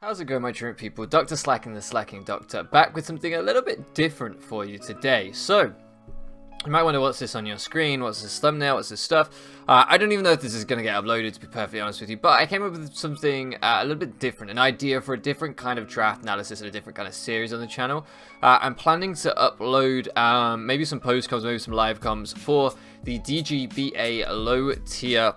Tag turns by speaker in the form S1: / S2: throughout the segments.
S1: How's it going, my truant people? DrSlaking, the Slacking Doctor, back with something a little bit different for you today. So, you might wonder what's this on your screen, what's this thumbnail, what's this stuff. I don't even know if this is going to get uploaded, to be perfectly honest with you, but I came up with something a little bit different, an idea for a different kind of draft analysis and a different kind of series on the channel. I'm planning to upload maybe some post-coms, maybe some live comms for the DGBA low tier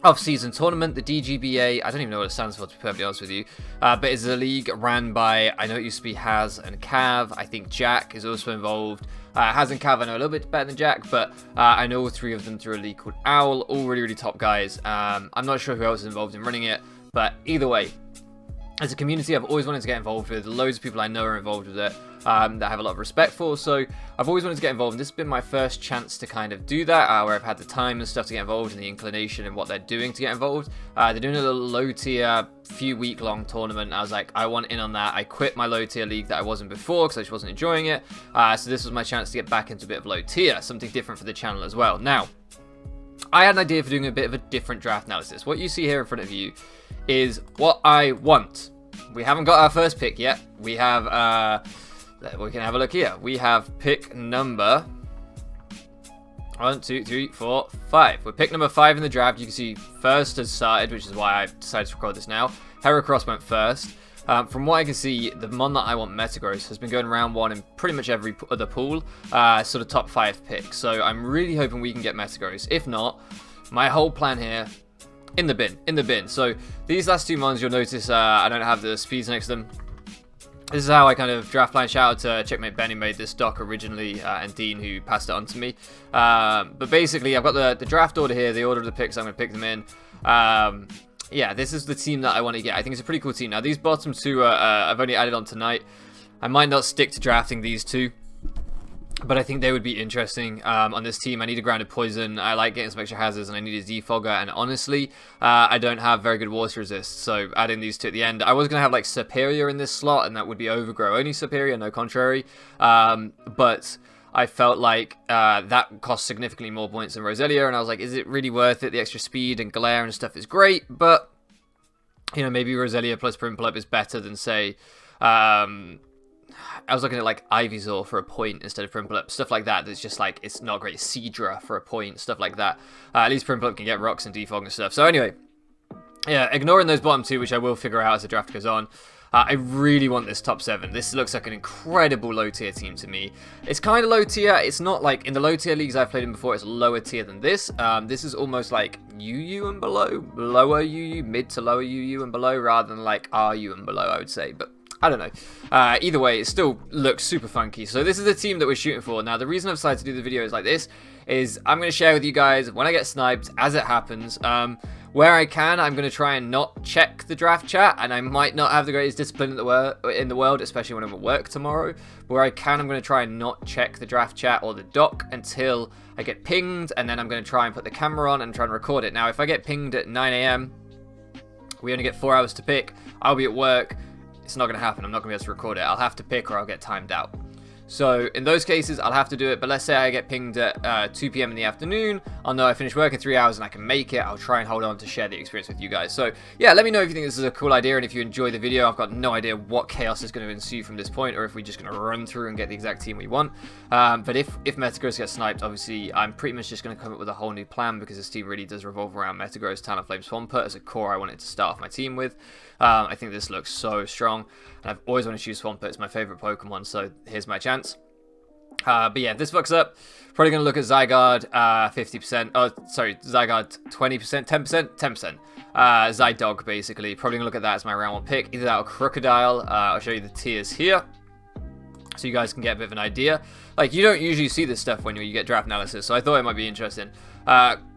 S1: off-season tournament. The DGBA, I don't even know what it stands for, to be perfectly honest with you, but it's a league ran by, I know it used to be Haz and Cav. I think Jack is also involved. Haz and Cav I know a little bit better than Jack, but I know all three of them through a league called Owl, all really top guys. I'm not sure who else is involved in running it, but either way, as a community, I've always wanted to get involved with. Loads of people I know are involved with it, that I have a lot of respect for, so I've always wanted to get involved, and this has been my first chance to kind of do that, where I've had the time and stuff to get involved, and the inclination and what they're doing to get involved. They're doing a little low-tier, few week-long tournament, and I was like, I want in on that. I quit my low-tier league that I wasn't before, because I just wasn't enjoying it, so this was my chance to get back into a bit of low-tier, something different for the channel as well. Now, I had an idea for doing a bit of a different draft analysis. What you see here in front of you is what I want. We haven't got our first pick yet. We have, we can have a look here. We have pick number 1, 2, 3, 4, 5. We're pick number 5 in the draft. You can see first has started, which is why I decided to record this now. Heracross went first. From what I can see, the mon that I want, Metagross, has been going round 1 in pretty much every other pool, sort of top 5 picks. So I'm really hoping we can get Metagross. If not, my whole plan here, in the bin. So these last two mons, you'll notice I don't have the speeds next to them. This is how I kind of draft plan. Shout out to Checkmate Ben, who made this doc originally, and Dean, who passed it on to me. But basically, I've got the draft order here, the order of the picks, I'm going to pick them in. Yeah, this is the team that I want to get. I think it's a pretty cool team. Now, these bottom two I've only added on tonight. I might not stick to drafting these two, but I think they would be interesting on this team. I need a grounded poison. I like getting some extra hazards, and I need a defogger. And honestly, I don't have very good water resist, so adding these two at the end. I was going to have like Superior in this slot, and that would be Overgrow. Only Superior, no contrary. But I felt like that cost significantly more points than Roselia, and I was like, is it really worth it? The extra speed and glare and stuff is great, but, you know, maybe Roselia plus Prinplup is better than, say, I was looking at like Ivysaur for a point instead of Prinplup, stuff like that. That's just like, it's not great. Seadra for a point, stuff like that. At least Prinplup can get rocks and defog and stuff. So anyway, yeah, ignoring those bottom two, which I will figure out as the draft goes on. I really want this top 7. This looks like an incredible low tier team to me. It's kind of low tier. It's not like in the low tier leagues I've played in before. It's lower tier than this. This is almost like UU and below, lower UU, mid to lower UU and below, rather than like RU and below, I would say. But I don't know. Either way, it still looks super funky. So this is the team that we're shooting for. Now, the reason I've decided to do the videos like this is I'm going to share with you guys when I get sniped, as it happens. Where I can, I'm going to try and not check the draft chat, and I might not have the greatest discipline in the world, especially when I'm at work tomorrow. Where I can, I'm going to try and not check the draft chat or the doc until I get pinged, and then I'm going to try and put the camera on and try and record it. Now, if I get pinged at 9 AM, we only get 4 hours to pick. I'll be at work. It's not going to happen. I'm not going to be able to record it. I'll have to pick or I'll get timed out. So in those cases, I'll have to do it. But let's say I get pinged at 2 PM in the afternoon. I'll know I finished work in 3 hours and I can make it. I'll try and hold on to share the experience with you guys. So yeah, let me know if you think this is a cool idea and if you enjoy the video. I've got no idea what chaos is going to ensue from this point, or if we're just going to run through and get the exact team we want. But if Metagross gets sniped, obviously I'm pretty much just going to come up with a whole new plan, because this team really does revolve around Metagross, Talonflame, Swampert as a core I wanted to start off my team with. I think this looks so strong, and I've always wanted to choose Swampert. It's my favorite Pokemon, so here's my chance. But yeah, if this fucks up, probably going to look at Zygarde 50%, oh sorry, Zygarde 20%, 10%, 10%. Zydog basically, probably going to look at that as my round 1 pick, either that or Crocodile. I'll show you the tiers here, so you guys can get a bit of an idea. Like, you don't usually see this stuff when you get draft analysis, so I thought it might be interesting.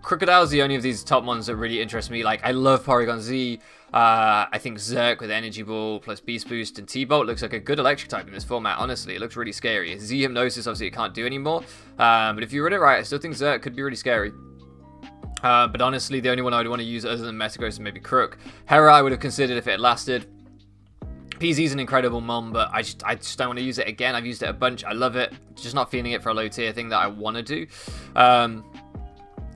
S1: Crocodile is the only of these top ones that really interest me. Like, I love Porygon Z. I think Zerk with Energy Ball plus Beast Boost and T-Bolt looks like a good electric type in this format, honestly. It looks really scary. Z Hypnosis, obviously, it can't do anymore. But if you read it right, I still think Zerk could be really scary. But honestly, the only one I would want to use other than Metagross is maybe Crook. Hera I would have considered if it had lasted. PZ's an incredible mon, but I just don't want to use it again. I've used it a bunch. I love it. Just not feeling it for a low tier thing that I want to do.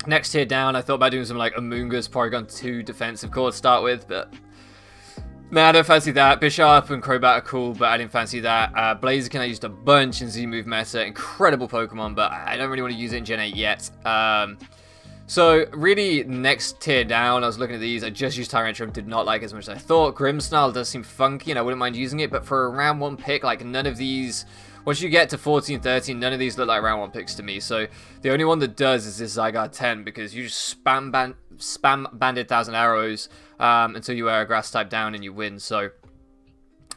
S1: Next tier down, I thought about doing some like Amoonguss, Porygon 2 defensive core to start with, but Man, I don't fancy that. Bishop and Crobat are cool, but I didn't fancy that. Blaziken I used a bunch in Z-Move meta. Incredible Pokemon, but I don't really want to use it in Gen 8 yet. So, really, next tier down, I was looking at these. I just used Tyrantrum, did not like it as much as I thought. Grimmsnarl does seem funky, and I wouldn't mind using it, but for a round 1 pick, like, none of these... Once you get to 14, 13, none of these look like round 1 picks to me. So, the only one that does is this Zygarde 10, because you just spam Banded 1,000 Arrows until you wear a Grass type down and you win. So,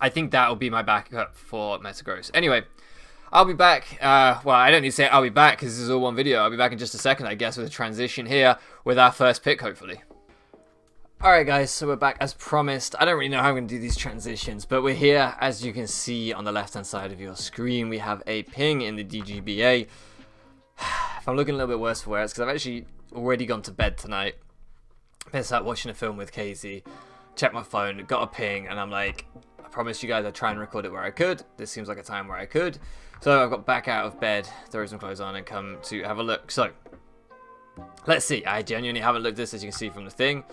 S1: I think that will be my backup for Metagross. Anyway... I'll be back, well, I don't need to say I'll be back because this is all one video. I'll be back in just a second, I guess, with a transition here with our first pick, hopefully. Alright guys, so we're back as promised. I don't really know how I'm going to do these transitions, but we're here. As you can see on the left-hand side of your screen, we have a ping in the DGBA. If I'm looking a little bit worse for wear, it's because I've actually already gone to bed tonight. Been sat watching a film with Casey, checked my phone, got a ping, and I'm like, I promised you guys I'd try and record it where I could. This seems like a time where I could. So I've got back out of bed, throw some clothes on, and come to have a look. So, let's see. I genuinely haven't looked at this, as you can see from the thing.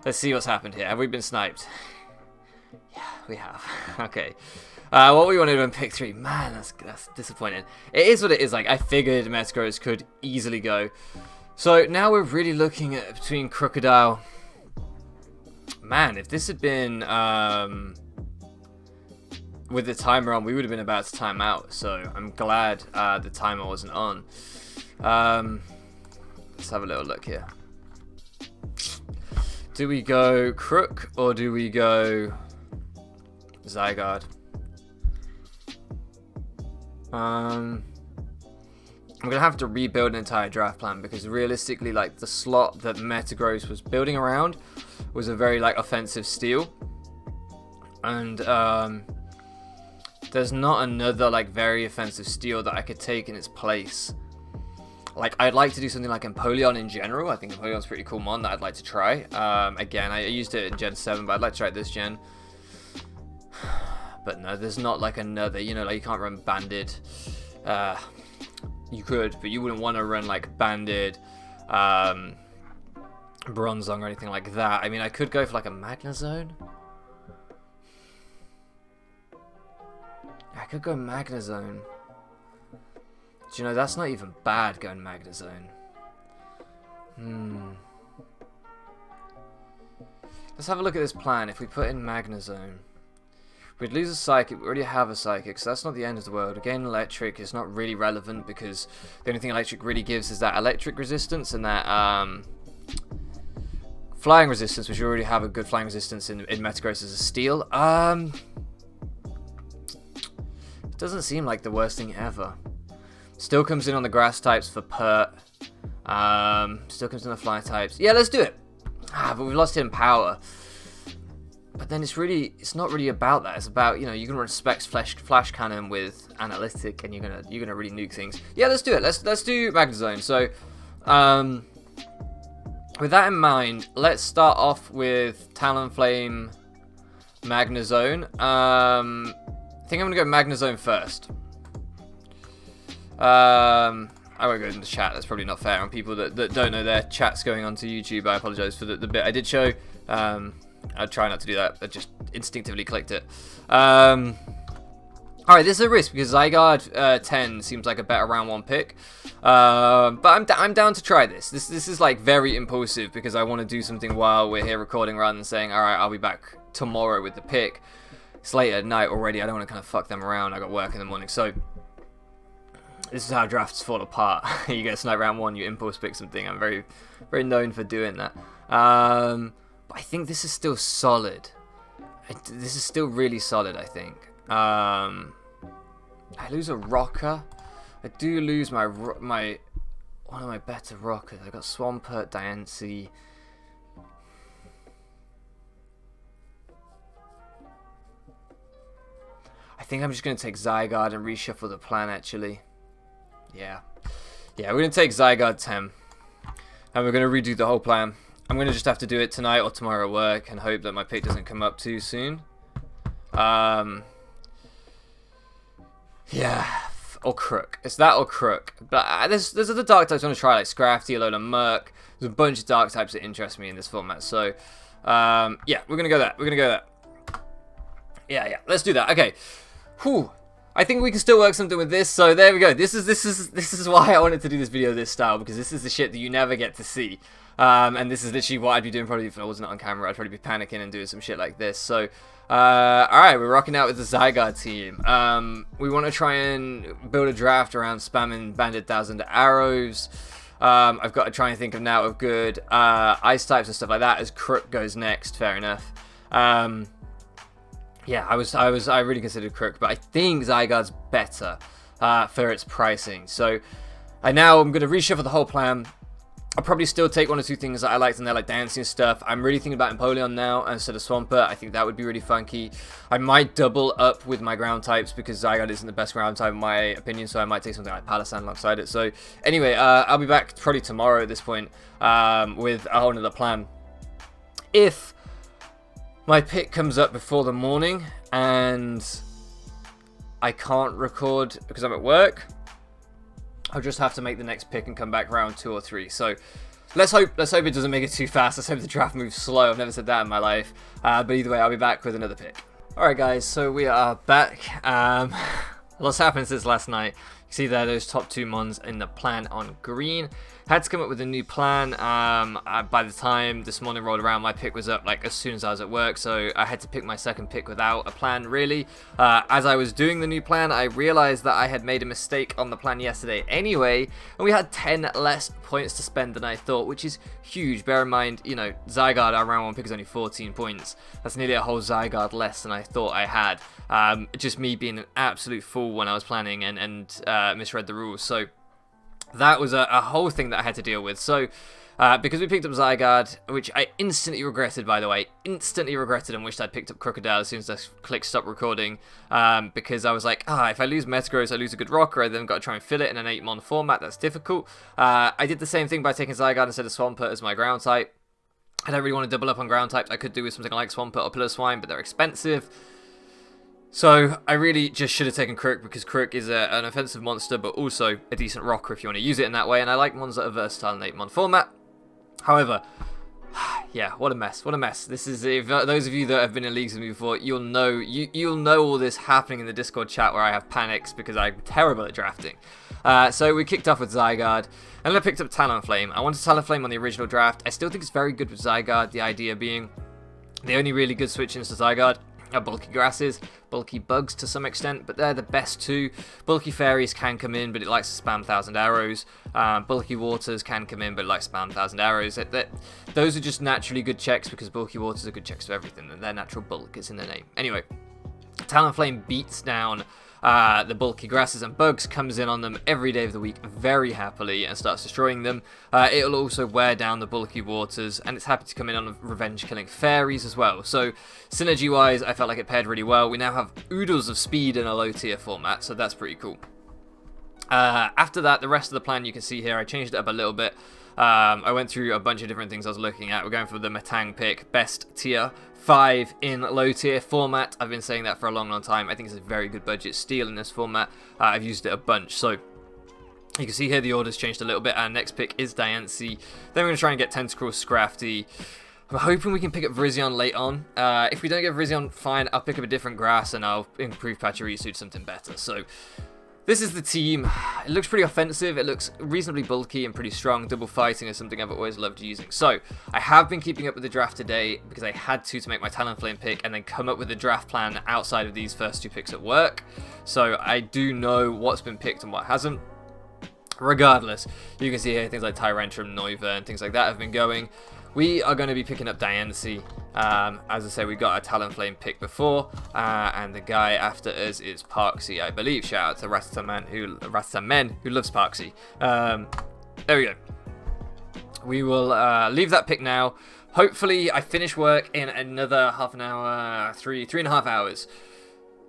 S1: Let's see what's happened here. Have we been sniped? Yeah, we have. Okay. What we wanted on pick 3. Man, that's disappointing. It is what it is. Like, I figured Metagross could easily go. So, now we're really looking at between Crocodile. Man, if this had been... with the timer on, we would have been about to time out, so I'm glad the timer wasn't on. Let's have a little look here. Do we go Crook or do we go Zygarde? I'm gonna have to rebuild an entire draft plan because realistically, like, the slot that Metagross was building around was a very, like, offensive steal, and there's not another, like, very offensive steal that I could take in its place. Like, I'd like to do something like Empoleon in general. I think Empoleon's a pretty cool mon that I'd like to try. Again, I used it in Gen 7, but I'd like to try it this gen. But no, there's not, like, another, you know, like, you can't run Banded. You could, but you wouldn't want to run, like, Banded, Bronzong or anything like that. I mean, I could go for, like, a Magnezone. I could go Magnezone. Do you know, that's not even bad going Magnezone. Let's have a look at this plan. If we put in Magnezone, we'd lose a Psychic. We already have a Psychic, so that's not the end of the world. Again, Electric is not really relevant because the only thing Electric really gives is that Electric resistance and that Flying resistance, which you already have a good Flying resistance in Metagross as a Steel. Doesn't seem like the worst thing ever. Still comes in on the Grass types for Pert. Still comes in on the Fly types. Yeah, let's do it. But we've lost him power. But then it's not really about that. It's about, you know, you can run Specs Flash Cannon with Analytic, and you're gonna really nuke things. Yeah, let's do it. Let's do Magnezone. So, with that in mind, let's start off with Talonflame, Magnezone. I think I'm gonna go Magnezone first. I won't go into the chat. That's probably not fair on people that don't know their chat's going on to YouTube. I apologize for the bit I did show. I'd try not to do that. I just instinctively clicked it. Alright, this is a risk because Zygarde 10 seems like a better round 1 pick. But I'm down to try this. This is like very impulsive because I want to do something while we're here recording rather than saying, alright, I'll be back tomorrow with the pick. It's late at night already. I don't want to kind of fuck them around. I got work in the morning. So, this is how drafts fall apart. You get a snipe round 1, you impulse pick something. I'm very, very known for doing that. But I think this is still solid. This is still really solid, I think. I lose a rocker. I do lose my one of my better rockers. I got Swampert, Diancie. I think I'm just going to take Zygarde and reshuffle the plan, actually. Yeah, we're going to take Zygarde 10. And we're going to redo the whole plan. I'm going to just have to do it tonight or tomorrow at work and hope that my pick doesn't come up too soon. Yeah, or Crook. It's that or Crook. But there's other dark types I want to try, like Scrafty, Alola, Merc. There's a bunch of dark types that interest me in this format. So, yeah, we're going to go that. We're going to go that. Yeah. Let's do that. Okay. Whew. I think we can still work something with this. So there we go. This is why I wanted to do this video this style, because this is the shit that you never get to see. And this is literally what I'd be doing probably if I wasn't on camera. I'd probably be panicking and doing some shit like this. So, alright, we're rocking out with the Zygarde team. We want to try and build a draft around spamming Banded 1000 arrows. I've got to try and think of now of good ice types and stuff like that as Crook goes next. Fair enough. Yeah, I really considered Crook, but I think Zygarde's better for its pricing. So I'm going to reshuffle the whole plan. I'll probably still take one or two things that I liked in there, like dancing stuff. I'm really thinking about Empoleon now instead of Swampert. I think that would be really funky. I might double up with my ground types because Zygarde isn't the best ground type in my opinion, so I might take something like Palossand alongside it. So anyway, I'll be back probably tomorrow at this point with a whole nother plan. If my pick comes up before the morning and I can't record because I'm at work, I'll just have to make the next pick and come back round 2 or 3. So let's hope it doesn't make it too fast. Let's hope the draft moves slow. I've never said that in my life. But either way, I'll be back with another pick. Alright guys, so we are back. Lots happened since last night. You see there those top 2 mons in the plan on green. Had to come up with a new plan. By the time this morning rolled around, my pick was up like as soon as I was at work, so I had to pick my second pick without a plan really. As I was doing the new plan, I realized that I had made a mistake on the plan yesterday anyway, and we had 10 less points to spend than I thought, which is huge. Bear in mind, you know, Zygarde, our round 1 pick is only 14 points. That's nearly a whole Zygarde less than I thought I had. Just me being an absolute fool when I was planning and misread the rules. So that was a whole thing that I had to deal with. So, because we picked up Zygarde, which I instantly regretted, by the way, and wished I'd picked up Crocodile as soon as I clicked stop recording, because I was like, if I lose Metagross, I lose a good rocker, I then got to try and fill it in an 8-mon format, that's difficult. I did the same thing by taking Zygarde instead of Swampert as my ground type. I don't really want to double up on ground types. I could do with something like Swampert or Piloswine, but they're expensive. So I really just should have taken Crook, because Crook is an offensive monster, but also a decent rocker if you want to use it in that way, and I like mons that are versatile in 8-mon format. However, yeah, what a mess, what a mess. This is, if those of you that have been in leagues with me before, you'll know all this happening in the Discord chat where I have panics because I'm terrible at drafting. So we kicked off with Zygarde, and then I picked up Talonflame. I wanted Talonflame on the original draft. I still think it's very good with Zygarde, the idea being the only really good switch-ins to Zygarde are bulky grasses, bulky bugs to some extent, but they're the best 2. Bulky fairies can come in, but it likes to spam 1000 arrows. Bulky waters can come in, but it likes to spam 1000 arrows. Those are just naturally good checks because bulky waters are good checks for everything, and their natural bulk is in their name. Anyway, Talonflame beats down the bulky grasses and bugs, comes in on them every day of the week very happily and starts destroying them. It'll also wear down the bulky waters, and it's happy to come in on revenge killing fairies as well. So synergy wise, I felt like it paired really well. We now have oodles of speed in a low tier format, so that's pretty cool. After that, the rest of the plan you can see here, I changed it up a little bit. I went through a bunch of different things I was looking at. We're going for the Metang pick, best tier 5 in low tier format. I've been saying that for a long time. I think it's a very good budget steal in this format. I've used it a bunch. So you can see here the order's changed a little bit. Our next pick is Diancie. Then we're going to try and get Tentacruel, Scrafty. I'm hoping we can pick up Virizion late on. If we don't get Virizion, fine. I'll pick up a different grass and I'll improve Pachirisu to something better. So this is the team. It looks pretty offensive. It looks reasonably bulky and pretty strong. Double fighting is something I've always loved using. So I have been keeping up with the draft today because I had to make my Talonflame pick and then come up with a draft plan outside of these first 2 picks at work. So I do know what's been picked and what hasn't. Regardless, you can see here things like Tyrantrum, Noiva, and things like that have been going. We are going to be picking up Diancie. As I say, we got a Talonflame pick before, and the guy after us is Parksy, I believe. Shout out to Ratatamen who loves Parksy. There we go. We will leave that pick now. Hopefully, I finish work in another half an hour, 3.5 hours.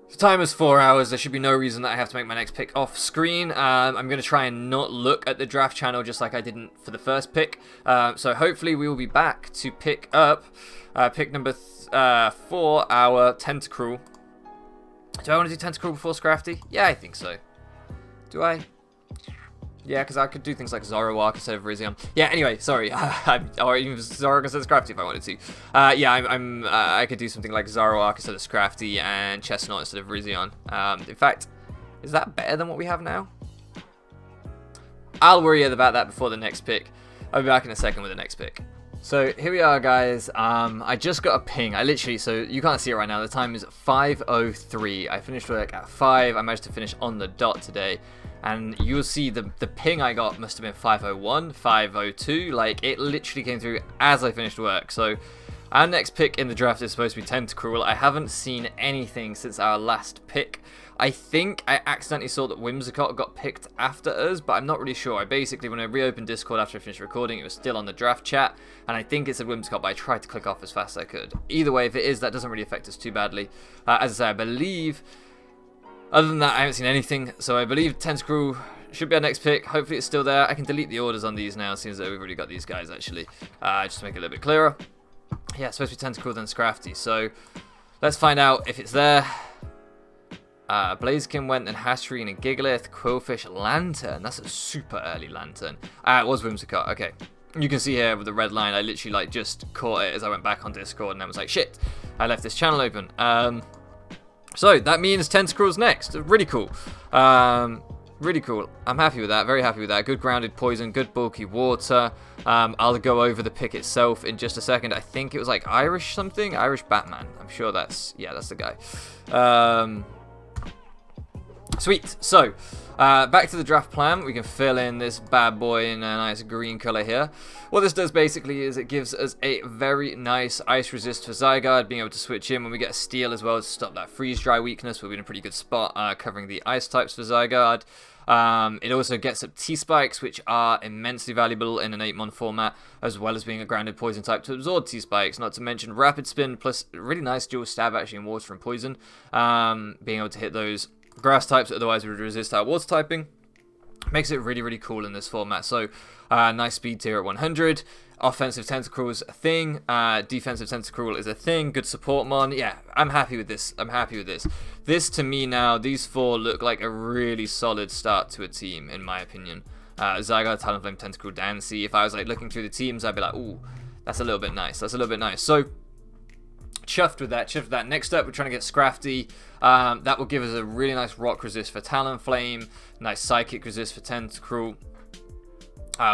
S1: The time is 4 hours. There should be no reason that I have to make my next pick off screen. I'm going to try and not look at the draft channel just like I didn't for the first pick. So hopefully we will be back to pick up pick number 4, our Tentacruel. Do I want to do Tentacruel before Scrafty? Yeah, I think so. Do I? Yeah, because I could do things like Zoroark instead of Rizion. Yeah, anyway, sorry. Or even Zoroark instead of Scrafty if I wanted to. Yeah, I could do something like Zoroark instead of Scrafty and Chestnut instead of Rizion. In fact, is that better than what we have now? I'll worry about that before the next pick. I'll be back in a second with the next pick. So here we are, guys. I just got a ping. So you can't see it right now. The time is 5:03. I finished work at 5. I managed to finish on the dot today. And you'll see the ping I got must have been 5:01, 5:02. Like, it literally came through as I finished work. So our next pick in the draft is supposed to be Tentacruel. I haven't seen anything since our last pick. I think I accidentally saw that Whimsicott got picked after us, but I'm not really sure. When I reopened Discord after I finished recording, it was still on the draft chat, and I think it said Whimsicott, but I tried to click off as fast as I could. Either way, if it is, that doesn't really affect us too badly. As I say, I believe, other than that, I haven't seen anything, so I believe Tentacruel should be our next pick. Hopefully it's still there. I can delete the orders on these now, since we've already got these guys, actually, just to make it a little bit clearer. Yeah, it's supposed to be Tentacruel then Scrafty, so let's find out if it's there. Blaziken went, then Hatterene and Gigalith, Quillfish, Lantern. That's a super early Lantern. It was Whimsicott. Okay. You can see here with the red line, I literally like just caught it as I went back on Discord and I was like, shit, I left this channel open. So that means Tentacruel's next. Really cool. Really cool. I'm happy with that. Very happy with that. Good grounded poison, good bulky water. I'll go over the pick itself in just a second. I think it was like Irish something. Irish Batman. I'm sure that's the guy. Sweet. So, back to the draft plan. We can fill in this bad boy in a nice green color here. What this does basically is it gives us a very nice ice resist for Zygarde, being able to switch in when we get a steel as well to stop that freeze dry weakness. We're in a pretty good spot covering the ice types for Zygarde. It also gets up T-Spikes, which are immensely valuable in an 8-mon format, as well as being a grounded poison type to absorb T-Spikes, not to mention Rapid Spin, plus a really nice dual stab actually in water and poison, being able to hit those grass types that otherwise would resist our water typing. Makes it really, really cool in this format. So, nice speed tier at 100. Offensive Tentacruel's a thing. Defensive Tentacruel is a thing. Good support mon. Yeah, I'm happy with this. This, to me now, these four look like a really solid start to a team, in my opinion. Zygarde, Talonflame, Tentacruel, Dancy. If I was like looking through the teams, I'd be like, ooh, that's a little bit nice. So, chuffed with that. Next up, we're trying to get Scrafty. That will give us a really nice rock resist for Talonflame, nice psychic resist for Tentacruel.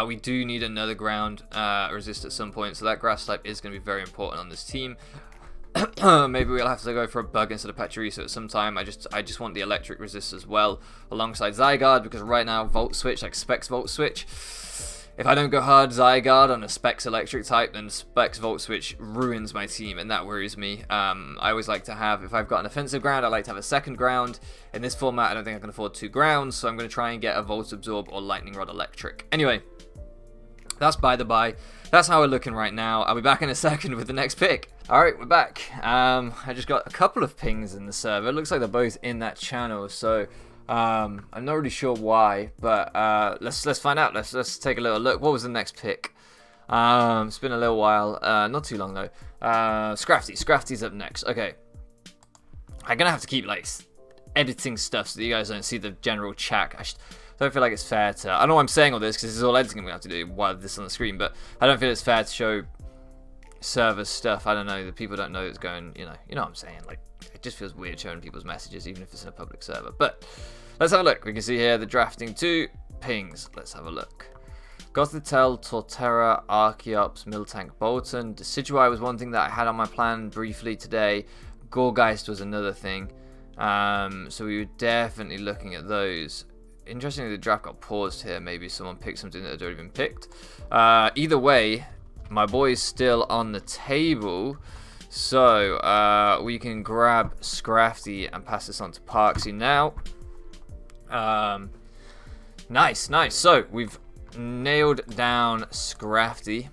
S1: We do need another ground resist at some point, so that grass type is going to be very important on this team. Maybe we'll have to go for a bug instead of Pachirisu at some time. I just want the electric resist as well alongside Zygarde, because right now Volt Switch, like Specs Volt Switch, if I don't go hard Zygarde on a Specs electric type, then Specs Volt Switch ruins my team, and that worries me. I always like to have, if I've got an offensive ground, I like to have a second ground. In this format, I don't think I can afford 2 grounds, so I'm going to try and get a Volt Absorb or Lightning Rod electric. Anyway, that's by the by. That's how we're looking right now. I'll be back in a second with the next pick. Alright, we're back. I just got a couple of pings in the server. It looks like they're both in that channel, so I'm not really sure why, but let's find out. Let's take a little look. What was the next pick? It's been a little while. Not too long though. Scrafty's up next. Okay. I'm gonna have to keep like editing stuff so that you guys don't see the general chat. I don't feel like it's fair to. I know I'm saying all this because this is all editing I'm gonna have to do while this is on the screen, but I don't feel it's fair to show server stuff. I don't know. The people don't know it's going. You know what I'm saying. Like, it just feels weird showing people's messages, even if it's in a public server. But let's have a look. We can see here the drafting 2 pings. Let's have a look. Gothitelle, Torterra, Archeops, Miltank, Bolton. Decidueye was one thing that I had on my plan briefly today. Gorgeist was another thing. So we were definitely looking at those. Interestingly, the draft got paused here. Maybe someone picked something that had already been picked. Either way, my boy's still on the table. So we can grab Scrafty and pass this on to Parksy now. Nice. So we've nailed down Scrafty.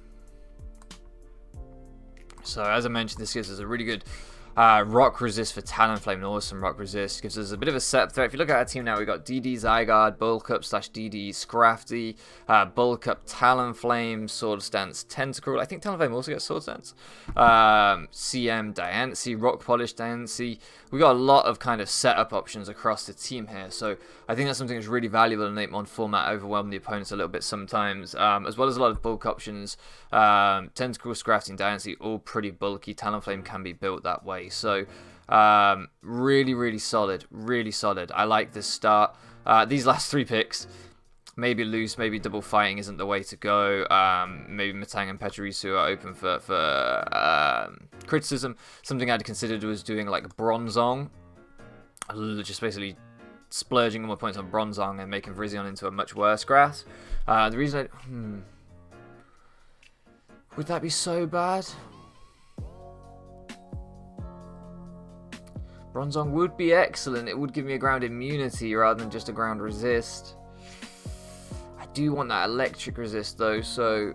S1: So as I mentioned, this gives us a really good Rock resist for Talonflame, awesome rock resist. Gives us a bit of a setup threat. If you look at our team now, we've got DD Zygarde, Bulk Up / DD Scrafty, Bulk Up Talonflame, Sword Stance Tentacruel. I think Talonflame also gets Sword Stance. CM Diancie, Rock Polish Diancie. We got a lot of kind of setup options across the team here. So I think that's something that's really valuable in 8-mon format. Overwhelm the opponents a little bit sometimes. As well as a lot of bulk options. Tentacruel, Scrafty, and Diancie, all pretty bulky. Talonflame can be built that way. So really solid, really solid. I like this start. These last 3 picks, maybe loose, maybe double fighting isn't the way to go. Maybe Metang and Pachirisu are open for criticism. Something I'd considered was doing like Bronzong, just basically splurging all my points on Bronzong and making Virizion into a much worse grass. The reason would that be so bad? Bronzong would be excellent. It would give me a ground immunity rather than just a ground resist. I do want that electric resist though, so...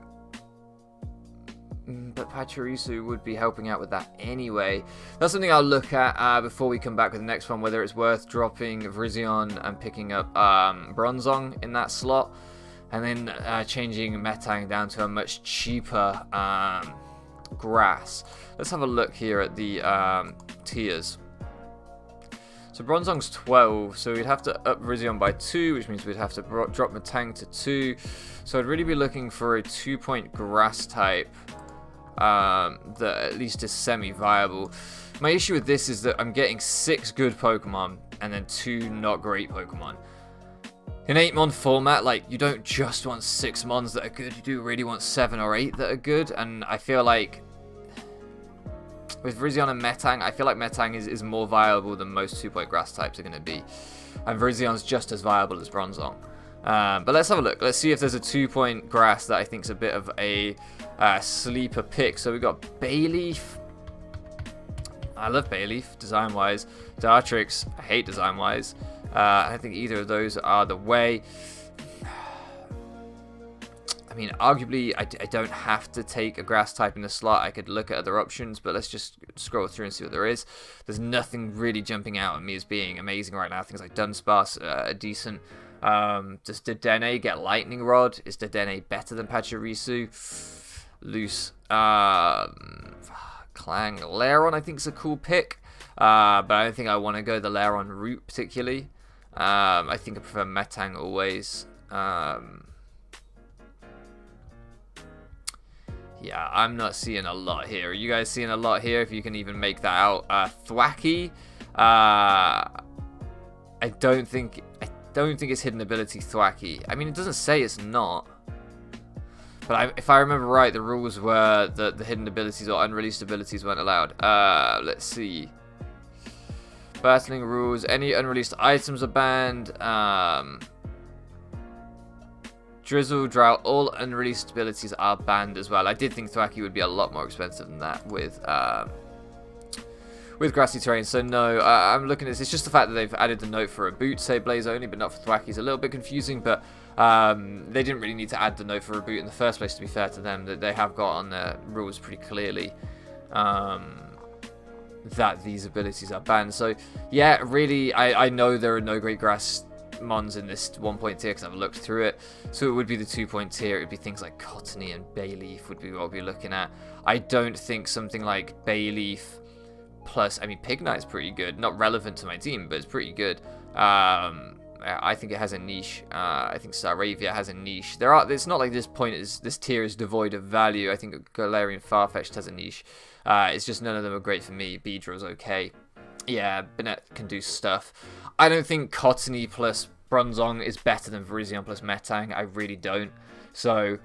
S1: But Pachirisu would be helping out with that anyway. That's something I'll look at before we come back with the next one, whether it's worth dropping Virizion and picking up Bronzong in that slot, and then changing Metang down to a much cheaper grass. Let's have a look here at the tiers. So Bronzong's 12, so we'd have to up Virizion by 2, which means we'd have to drop Metang to 2. So I'd really be looking for a 2-point grass type that at least is semi-viable. My issue with this is that I'm getting 6 good Pokemon and then 2 not great Pokemon. In 8-mon format, like, you don't just want 6 mons that are good, you do really want 7 or 8 that are good, and I feel like with Virizion and Metang, I feel like Metang is more viable than most 2-point grass types are going to be. And Virizion's just as viable as Bronzong. But let's have a look. Let's see if there's a 2-point grass that I think is a bit of a sleeper pick. So we've got Bayleaf. I love Bayleaf, design-wise. Dartrix, I hate design-wise. I don't think either of those are the way. I mean, arguably, I don't have to take a grass type in the slot. I could look at other options, but let's just scroll through and see what there is. There's nothing really jumping out at me as being amazing right now. Things like Dunsparce are decent. Does Dedenne get Lightning Rod? Is Dedenne better than Pachirisu? Loose. Clang. Lairon, I think, is a cool pick. But I don't think I want to go the Lairon route particularly. I think I prefer Metang always. Yeah, I'm not seeing a lot here. Are you guys seeing a lot here? If you can even make that out. Thwacky. I don't think it's hidden ability Thwacky. I mean, it doesn't say it's not. But if I remember right, the rules were that the hidden abilities or unreleased abilities weren't allowed. Let's see. Battling rules. Any unreleased items are banned. Drizzle, Drought, all unreleased abilities are banned as well. I did think Thwacky would be a lot more expensive than that with grassy terrain. So no, I'm looking at this. It's just the fact that they've added the note for a boot, say Blaze only, but not for Thwacky. Is a little bit confusing, but they didn't really need to add the note for a boot in the first place, to be fair to them. That they have got on their rules pretty clearly that these abilities are banned. So yeah, really, I know there are no great grass mons in this 1-point tier because I've looked through it. So it would be the 2-point tier. It would be things like Cottony and Bayleaf would be what we'll be looking at. I don't think something like Bayleaf plus, I mean, Pignite's pretty good. Not relevant to my team, but it's pretty good. I think it has a niche. I think Staravia has a niche. It's not like this tier is devoid of value. I think Galarian Farfetch'd has a niche. It's just none of them are great for me. Beedrill's okay. Yeah, Banette can do stuff. I don't think Cottony plus Bronzong is better than Virizion plus Metang. I really don't. So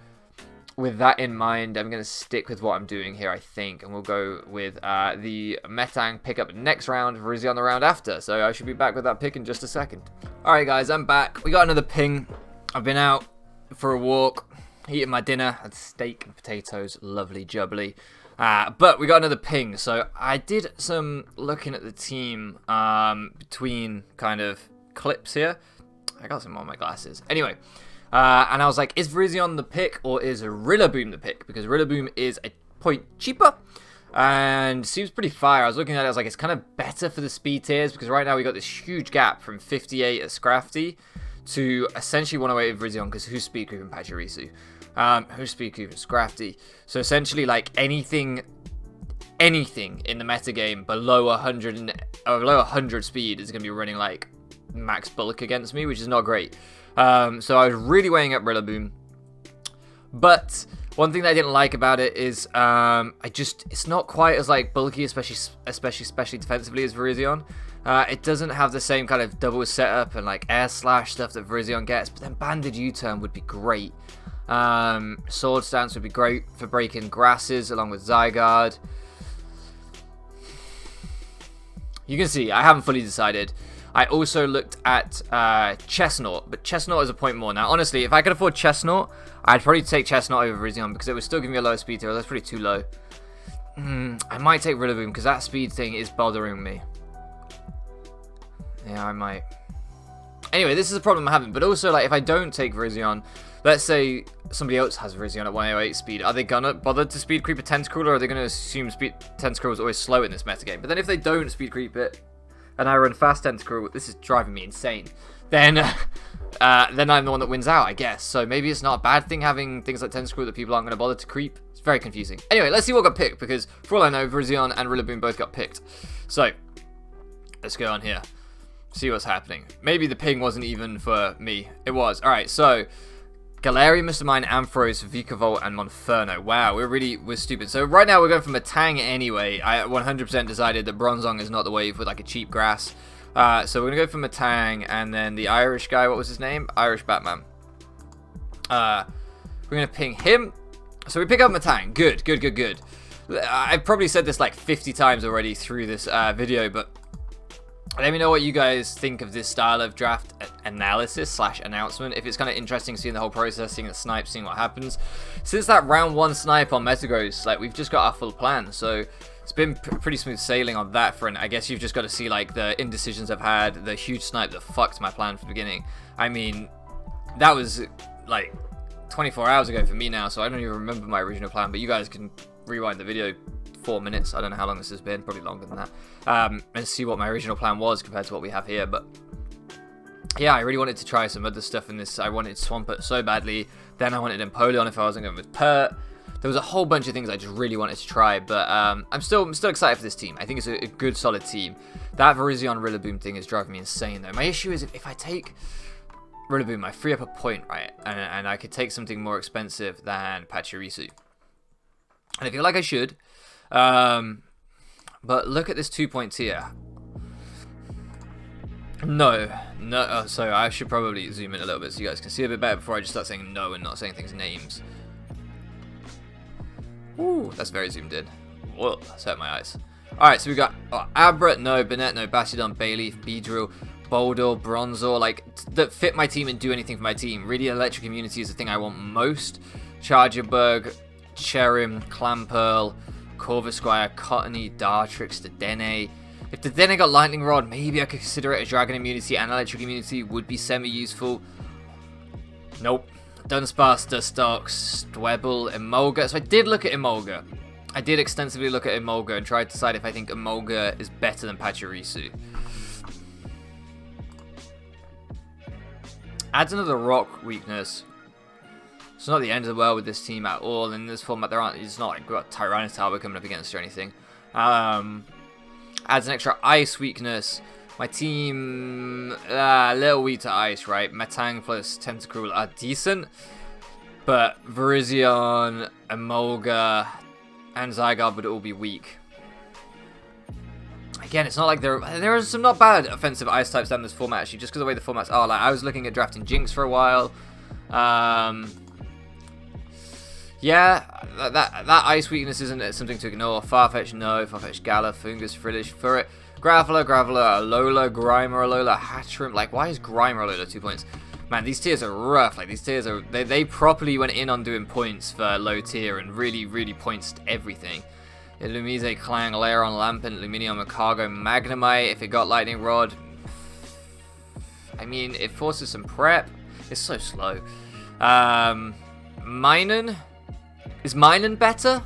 S1: with that in mind, I'm going to stick with what I'm doing here, I think. And we'll go with the Metang pick up next round, Virizion the round after. So I should be back with that pick in just a second. Alright guys, I'm back. We got another ping. I've been out for a walk, eating my dinner. Had steak and potatoes. Lovely jubbly. But we got another ping, so I did some looking at the team between kind of clips here. I got some on my glasses. Anyway, and I was like, is Virizion the pick or is Rillaboom the pick? Because Rillaboom is a point cheaper. And seems pretty fire. I was looking at it, I was like, it's kind of better for the speed tiers, because right now we got this huge gap from 58 at Scrafty to essentially 108 with Virizion, because who's speed creeping Pachirisu? Who's speed creeping Scrafty? So essentially, like, anything in the metagame below 100 speed is going to be running like max bulk against me, which is not great. So I was really weighing up Rillaboom. But one thing that I didn't like about it is it's not quite as like bulky, especially defensively as Virizion. It doesn't have the same kind of double setup and like air slash stuff that Virizion gets, but then banded U-turn would be great. Sword stance would be great for breaking grasses along with Zygarde. You can see I haven't fully decided. I also looked at Chestnut, but Chestnut is a point more. Now, honestly, if I could afford Chestnut, I'd probably take Chestnut over Virizion because it would still give me a lower speed tier. That's pretty too low. I might take Rillaboom because that speed thing is bothering me. Yeah, I might. Anyway, this is a problem I'm having. But also, like, if I don't take Virizion, let's say somebody else has Virizion at 108 speed. Are they gonna bother to speed creep a Tentacruel, or are they gonna assume Tentacruel is always slow in this metagame? But then if they don't speed creep it, and I run fast Tentacruel, this is driving me insane. Then I'm the one that wins out, I guess. So maybe it's not a bad thing having things like Tentacruel that people aren't gonna bother to creep. It's very confusing. Anyway, let's see what got picked, because for all I know, Virizion and Rillaboom both got picked. So let's go on here. See what's happening. Maybe the ping wasn't even for me. It was. Alright, so Galarian, Mr. Mime, Ampharos, Vikavolt, and Monferno. Wow, we're stupid. So right now we're going for Metang anyway. I 100% decided that Bronzong is not the wave with like a cheap grass. So we're going to go for Metang, and then the Irish guy, what was his name? Irish Batman. We're going to ping him. So we pick up Metang. Good. I've probably said this like 50 times already through this video, but let me know what you guys think of this style of draft analysis / announcement. If it's kind of interesting seeing the whole process, seeing the snipe, seeing what happens. Since that round 1 snipe on Metagross, like, we've just got our full plan. So it's been pretty smooth sailing on that front. I guess you've just got to see like the indecisions I've had, the huge snipe that fucked my plan from the beginning. I mean, that was like 24 hours ago for me now, so I don't even remember my original plan, but you guys can rewind the video 4 minutes. I don't know how long this has been, probably longer than that, and see what my original plan was compared to what we have here. But yeah, I really wanted to try some other stuff in this. I wanted Swampert so badly, then I wanted Empoleon if I wasn't going with Pert. There was a whole bunch of things I just really wanted to try, but I'm still excited for this team. I think it's a good, solid team. That Virizion Rillaboom thing is driving me insane, though. My issue is if I take Rillaboom, I free up a point, right? And I could take something more expensive than Pachirisu. And I feel like I should. But look at this 2-point tier. No. Oh, so I should probably zoom in a little bit so you guys can see a bit better before I just start saying no and not saying things names. Ooh, that's very zoomed in. Whoa, that's hurt my eyes. Alright, so we got Abra, no, Banette, no, Bastiodon, Bayleaf, Beedrill, Boldor, Bronzor, like, that fit my team and do anything for my team. Really, Electric Immunity is the thing I want most. Chargerbug, Cherim, Clamperl, Corvisquire, Cottony, Dartrix, Dedenne. If Dedenne got Lightning Rod, maybe I could consider it a Dragon Immunity, and Electric Immunity would be semi-useful. Nope. Dunsparce, Dustox, Dwebble, Emolga. So I did look at Emolga. I did extensively look at Emolga and try to decide if I think Emolga is better than Pachirisu. Adds another rock weakness. It's not the end of the world with this team at all. In this format, it's not like we've got Tyranitar we're coming up against or anything. Adds an extra ice weakness. My team, a little weak to ice, right? Metang plus Tentacruel are decent. But Virizion, Emolga, and Zygarde would all be weak. Again, it's not like there are some not bad offensive ice types down this format, actually, just because of the way the formats are. Like, I was looking at drafting Jinx for a while. Yeah, that ice weakness isn't something to ignore. Farfetch, no. Farfetch, Gala, Fungus, Frillish, Furret, Graveler, Alola, Grimer, Alola, Hatchrim. Like, why is Grimer Alola 2 points? Man, these tiers are rough. Like, these tiers are... They properly went in on doing points for low tier and really, really points to everything. Illumise, Clang, Lairon, Lampent, Lumineon, Cargo, Magnemite. If it got Lightning Rod... I mean, it forces some prep. It's so slow. Minun? Is Minun better?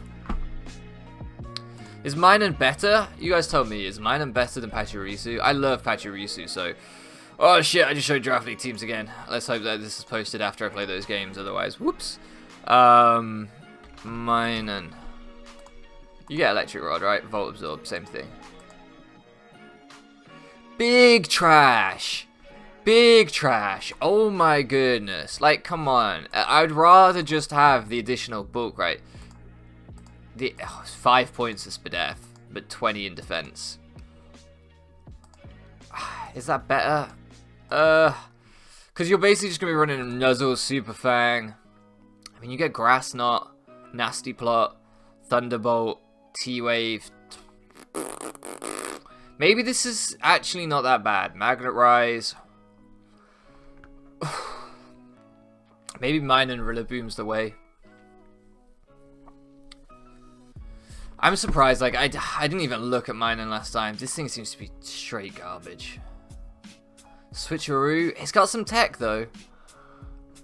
S1: Is Minun better? You guys tell me. Is Minun better than Pachirisu? I love Pachirisu, so... Oh shit, I just showed Draft League teams again. Let's hope that this is posted after I play those games, otherwise, whoops. Minun. You get Electric Rod, right? Volt Absorb, same thing. Big trash! Big trash! Oh my goodness. Like, come on. I'd rather just have the additional bulk, right? 5 points of Spadef, but 20 in defense. Is that better? Because you're basically just going to be running Nuzzle, Super Fang. I mean, you get Grass Knot, Nasty Plot, Thunderbolt, T-Wave. Maybe this is actually not that bad. Magnet Rise. Maybe Minun Rillaboom's the way. I'm surprised, like, I didn't even look at Minun last time. This thing seems to be straight garbage. Switcheroo. It's got some tech, though.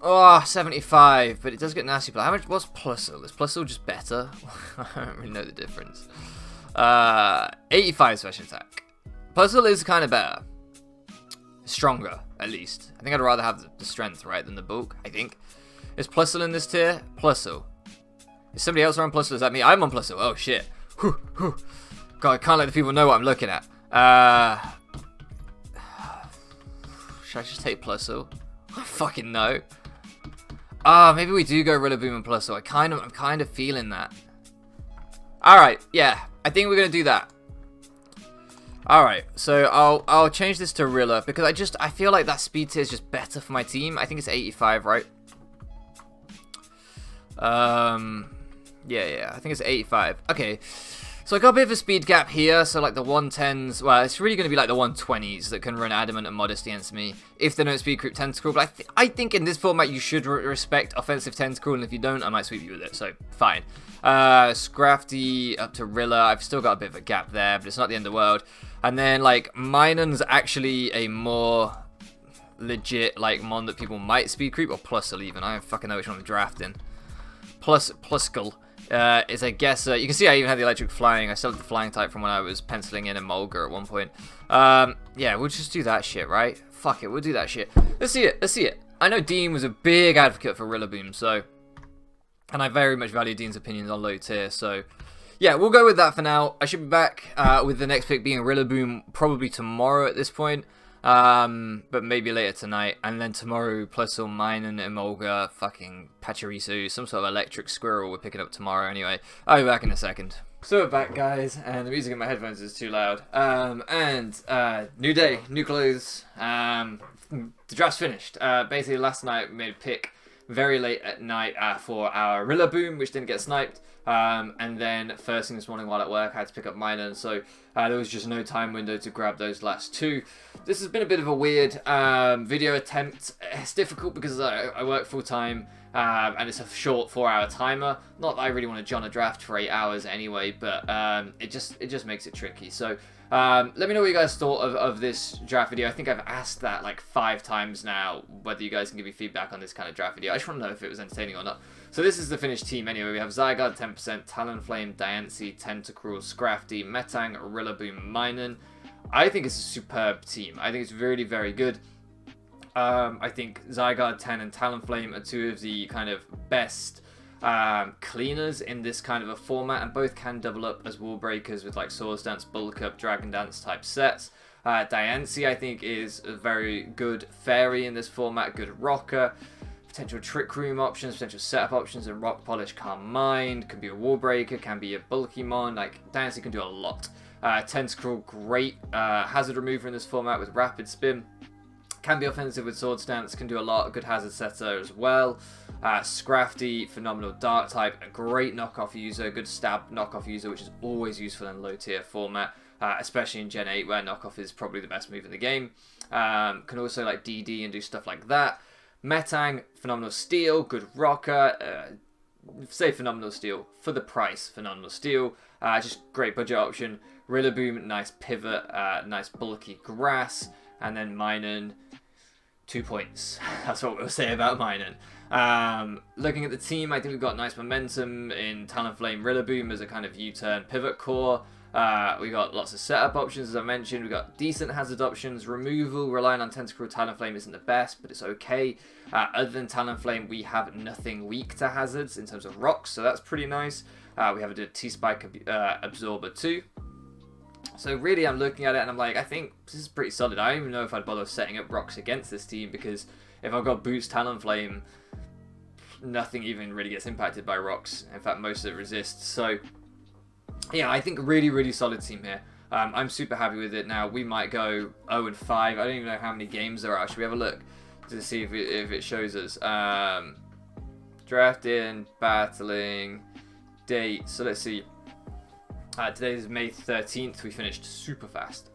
S1: Oh, 75, but it does get Nasty Plot. How much? What's Plusle? Is Plusle just better? I don't really know the difference. 85 special attack. Plusle is kind of better. Stronger, at least. I think I'd rather have the strength, right, than the bulk, I think. Is Plusle in this tier? Plusle. Is somebody else on Plusle? Is that me? I'm on Plusle. Oh, shit. Whew, whew. God, I can't let the people know what I'm looking at. Should I just take Plusle? I don't fucking know. Maybe we do go Rillaboom and Plusle. I'm kind of feeling that. Alright, yeah. I think we're going to do that. Alright, so I'll change this to Rilla because I feel like that speed tier is just better for my team. I think it's 85, right? Yeah, I think it's 85. Okay, so I got a bit of a speed gap here. So like the 110s, well, it's really going to be like the 120s that can run Adamant and Modest against me if they don't speed creep Tentacle. But I think in this format you should respect offensive Tentacle, and if you don't, I might sweep you with it. So fine. Scrafty up to Rilla. I've still got a bit of a gap there, but it's not the end of the world. And then like Minun's actually a more legit like mon that people might speed creep, or Plusle even. I don't fucking know which one I'm drafting. Plusle. Is I guess you can see I even had the electric flying. I still had the flying type from when I was penciling in Emolga at one point. Yeah, we'll just do that shit, right? Fuck it, we'll do that shit. Let's see it. I know Dean was a big advocate for Rillaboom, so, and I very much value Dean's opinions on low tier, so yeah, we'll go with that for now. I should be back with the next pick being Rillaboom probably tomorrow at this point. But maybe later tonight, and then tomorrow Plusle, Minun, Emolga, fucking Pachirisu, some sort of electric squirrel we're picking up tomorrow anyway. I'll be back in a second. So we're back, guys, and the music in my headphones is too loud. New day, new clothes, the draft's finished. Basically last night we made a pick very late at night for our Rillaboom, which didn't get sniped. And then first thing this morning while at work I had to pick up Minun, so there was just no time window to grab those last two. This has been a bit of a weird video attempt. It's difficult because I work full time and it's a short 4-hour timer. Not that I really want to John a draft for 8 hours anyway, but it just makes it tricky. So let me know what you guys thought of this draft video. I think I've asked that like 5 times now, whether you guys can give me feedback on this kind of draft video. I just want to know if it was entertaining or not. So this is the finished team anyway. We have Zygarde 10%, Talonflame, Diancie, Tentacruel, Scrafty, Metang, Rillaboom, Minun. I think it's a superb team. I think it's really very good. I think Zygarde 10 and Talonflame are two of the kind of best cleaners in this kind of a format, and both can double up as wall breakers with like Swords Dance, Bulk Up, Dragon Dance type sets. Diancie I think is a very good fairy in this format, good rocker. Potential Trick Room options, potential setup options, and Rock Polish, Calm Mind. Can be a wall breaker, can be a bulky mon. Like, Diancie can do a lot. Tentacruel, great hazard remover in this format with Rapid Spin. Can be offensive with Sword Stance, can do a lot. A good hazard setter as well. Scrafty, phenomenal Dark type. A great knockoff user, good stab knockoff user, which is always useful in low tier format. Especially in Gen 8 where knockoff is probably the best move in the game. Can also like DD and do stuff like that. Metang, phenomenal steel, good rocker, say phenomenal steel, for the price, phenomenal steel, just great budget option. Rillaboom, nice pivot, nice bulky grass, and then Minun, 2 points. That's what we'll say about Minun. Looking at the team, I think we've got nice momentum in Talonflame Rillaboom as a kind of U-turn pivot core. We got lots of setup options, as I mentioned. We got decent hazard options. Removal, relying on Tentacruel Talonflame isn't the best, but it's okay. Other than Talonflame, we have nothing weak to hazards in terms of rocks, so that's pretty nice. We have a T-Spike Absorber too. So really, I'm looking at it and I'm like, I think this is pretty solid. I don't even know if I'd bother setting up rocks against this team, because if I've got Boots Talonflame, nothing even really gets impacted by rocks. In fact, most of it resists. So yeah, I think really solid team here. I'm super happy with it. Now, we might go 0-5. I don't even know how many games there are. Should we have a look to see if it shows us? Drafting, battling, date. So let's see. Today is May 13th. We finished super fast.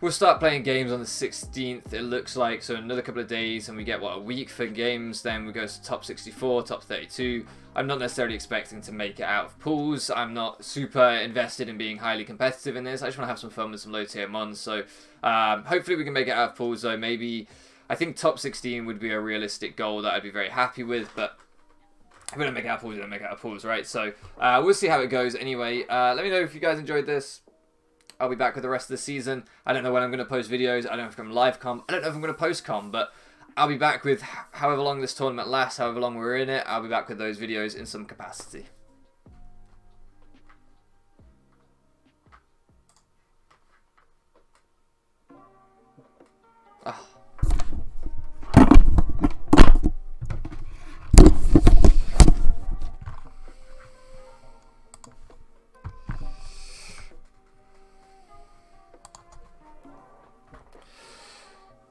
S1: We'll start playing games on the 16th, it looks like. So another couple of days, and we get, what, a week for games. Then we go to top 64, top 32. I'm not necessarily expecting to make it out of pools. I'm not super invested in being highly competitive in this. I just want to have some fun with some low tier mons. So hopefully we can make it out of pools, though. Maybe, I think top 16 would be a realistic goal that I'd be very happy with. But if we don't make it out of pools, we don't make it out of pools, right? So we'll see how it goes. Anyway, let me know if you guys enjoyed this. I'll be back with the rest of the season. I don't know when I'm going to post videos. I don't know if I'm live com. I don't know if I'm going to post com, but I'll be back with however long this tournament lasts, however long we're in it. I'll be back with those videos in some capacity. Oh.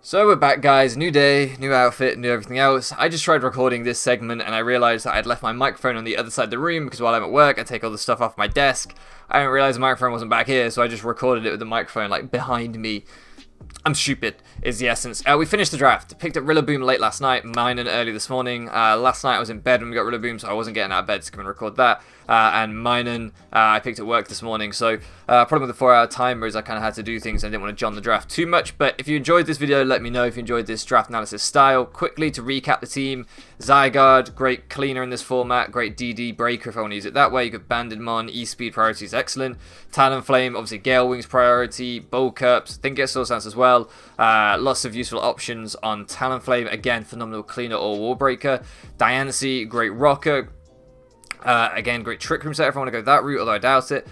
S1: So we're back, guys. New day, new outfit, new everything else. I just tried recording this segment and I realized that I'd left my microphone on the other side of the room, because while I'm at work I take all the stuff off my desk. I didn't realize the microphone wasn't back here, so I just recorded it with the microphone like behind me. I'm stupid, is the essence. We finished the draft. Picked up Rillaboom late last night, Minun early this morning. Last night I was in bed when we got Rillaboom, so I wasn't getting out of bed to come and record that. And Minun, I picked at work this morning. So problem with the 4-hour timer is I kind of had to do things. I didn't want to john the draft too much. But if you enjoyed this video, let me know if you enjoyed this draft analysis style. Quickly to recap the team: Zygarde, great cleaner in this format, great DD breaker if I want to use it that way. You got Bandedmon, E-speed priority is excellent. Talonflame, obviously Gale Wings priority, Bulk Ups, I think gets Soul Stance as well. Lots of useful options on Talonflame. Again, phenomenal cleaner or wall breaker. Diancie, great rocker. Again, great Trick Room set if I want to go that route, although I doubt it.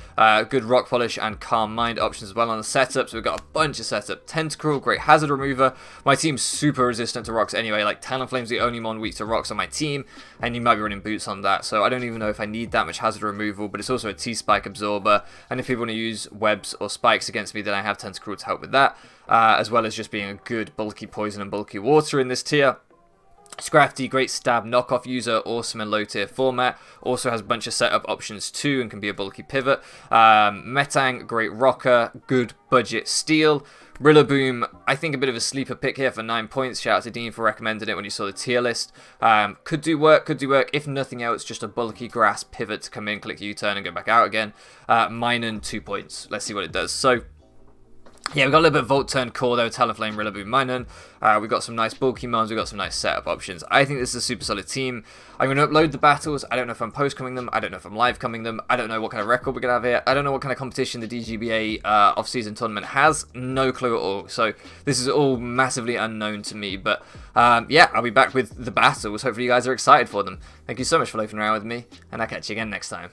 S1: Good Rock Polish and Calm Mind options as well on the setup. So we've got a bunch of setup. Tentacruel, great Hazard Remover. My team's super resistant to rocks anyway. Like, Talonflame's the only mon weak to rocks on my team, and you might be running Boots on that. So I don't even know if I need that much Hazard Removal, but it's also a T-Spike Absorber. And if people want to use webs or spikes against me, then I have Tentacruel to help with that. As well as just being a good bulky poison and bulky water in this tier. Scrafty, great stab knockoff user, awesome in low tier format. Also has a bunch of setup options too and can be a bulky pivot. Metang, great rocker, good budget steal. Rillaboom, I think a bit of a sleeper pick here for 9 points. Shout out to Dean for recommending it when you saw the tier list. Could do work, could do work. If nothing else, just a bulky grass pivot to come in, click U-turn and go back out again. Minun, 2 points. Let's see what it does. So yeah, we've got a little bit of Volt Turn Core though, Talonflame, Rillaboom, Minun. We've got some nice bulky mons, we've got some nice setup options. I think this is a super solid team. I'm going to upload the battles. I don't know if I'm post-coming them. I don't know if I'm live-coming them. I don't know what kind of record we're going to have here. I don't know what kind of competition the DGBA off-season tournament has. No clue at all. So this is all massively unknown to me. But yeah, I'll be back with the battles. Hopefully you guys are excited for them. Thank you so much for loafing around with me, and I'll catch you again next time.